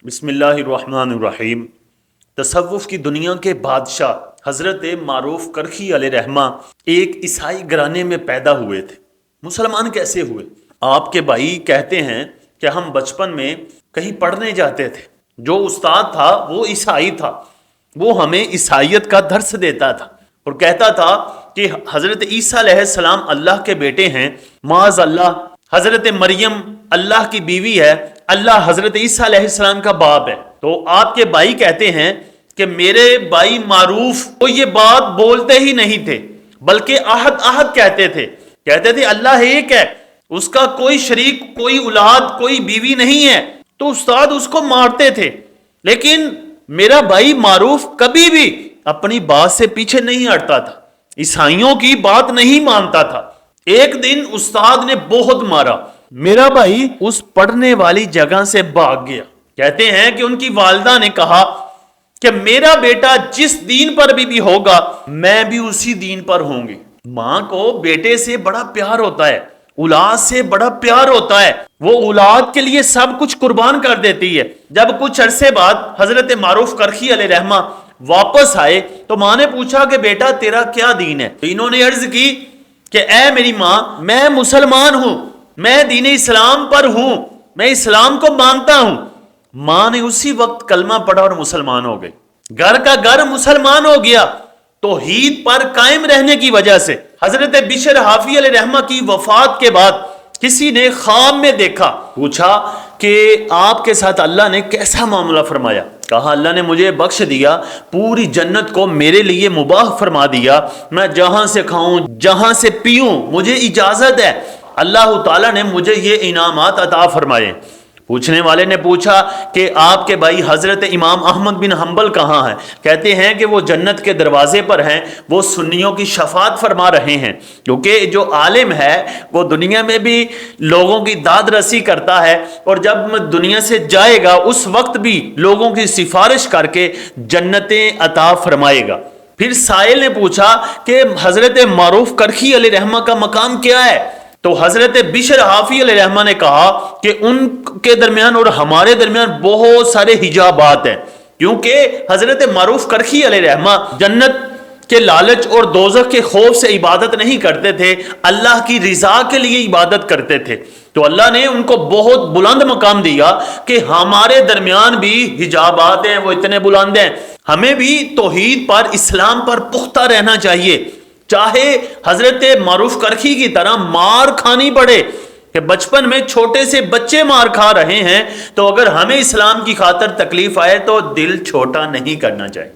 بسم اللہ الرحمن الرحیم۔ تصوف کی دنیا کے بادشاہ حضرت معروف کرخی علیہ رحمہ ایک عیسائی گھرانے میں پیدا ہوئے تھے۔ مسلمان کیسے ہوئے؟ آپ کے بھائی کہتے ہیں کہ ہم بچپن میں کہیں پڑھنے جاتے تھے، جو استاد تھا وہ عیسائی تھا، وہ ہمیں عیسائیت کا درس دیتا تھا اور کہتا تھا کہ حضرت عیسیٰ علیہ السلام اللہ کے بیٹے ہیں، معاذ اللہ حضرت مریم اللہ کی بیوی ہے، اللہ حضرت عیسیٰ علیہ السلام کا باپ ہے۔ تو آپ کے بھائی کہتے ہیں کہ میرے بھائی معروف وہ یہ بات بولتے ہی نہیں تھے، بلکہ احد احد کہتے تھے اللہ ایک ہے، اس کا کوئی شریک، کوئی اولاد، کوئی بیوی نہیں ہے۔ تو استاد اس کو مارتے تھے، لیکن میرا بھائی معروف کبھی بھی اپنی بات سے پیچھے نہیں ہٹتا تھا، عیسائیوں کی بات نہیں مانتا تھا۔ ایک دن استاد نے بہت مارا، میرا بھائی اس پڑھنے والی جگہ سے بھاگ گیا۔ کہتے ہیں کہ ان کی والدہ نے کہا کہ میرا بیٹا جس دین پر بھی ہوگا میں بھی اسی دین پر ہوں گی۔ ماں کو بیٹے سے بڑا پیار ہوتا ہے، اولاد سے بڑا پیار ہوتا ہے، وہ اولاد کے لیے سب کچھ قربان کر دیتی ہے۔ جب کچھ عرصے بعد حضرت معروف کرخی علیہ رحمہ واپس آئے تو ماں نے پوچھا کہ بیٹا تیرا کیا دین ہے؟ تو انہوں نے عرض کی کہ اے میری ماں، میں مسلمان ہوں، میں دین اسلام پر ہوں، میں اسلام کو مانتا ہوں۔ ماں نے اسی وقت کلمہ پڑھا اور مسلمان ہو گئی، گھر کا گھر مسلمان ہو گیا۔ توحید پر قائم رہنے کی وجہ سے حضرت بشر حافی علیہ رحمہ کی وفات کے بعد کسی نے خواب میں دیکھا، پوچھا کہ آپ کے ساتھ اللہ نے کیسا معاملہ فرمایا؟ کہا اللہ نے مجھے بخش دیا، پوری جنت کو میرے لیے مباح فرما دیا، میں جہاں سے کھاؤں جہاں سے پیوں مجھے اجازت ہے، اللہ تعالیٰ نے مجھے یہ انعامات عطا فرمائے۔ پوچھنے والے نے پوچھا کہ آپ کے بھائی حضرت امام احمد بن حنبل کہاں ہیں؟ کہتے ہیں کہ وہ جنت کے دروازے پر ہیں، وہ سنیوں کی شفاعت فرما رہے ہیں، کیونکہ جو عالم ہے وہ دنیا میں بھی لوگوں کی داد رسی کرتا ہے، اور جب دنیا سے جائے گا اس وقت بھی لوگوں کی سفارش کر کے جنتیں عطا فرمائے گا۔ پھر سائل نے پوچھا کہ حضرت معروف کرخی علیہ رحمہ کا مقام کیا ہے؟ تو حضرت بشر حافی علیہ رحمہ نے کہا کہ ان کے درمیان اور ہمارے درمیان بہت سارے حجابات ہیں، کیونکہ حضرت معروف کرخی علیہ رحمہ جنت کے لالچ اور دوزخ کے خوف سے عبادت نہیں کرتے تھے، اللہ کی رضا کے لیے عبادت کرتے تھے۔ تو اللہ نے ان کو بہت بلند مقام دیا کہ ہمارے درمیان بھی حجابات ہیں، وہ اتنے بلند ہیں۔ ہمیں بھی توحید پر، اسلام پر پختہ رہنا چاہیے، چاہے حضرت معروف کرخی کی طرح مار کھانی پڑے، کہ بچپن میں چھوٹے سے بچے مار کھا رہے ہیں، تو اگر ہمیں اسلام کی خاطر تکلیف آئے تو دل چھوٹا نہیں کرنا چاہیے۔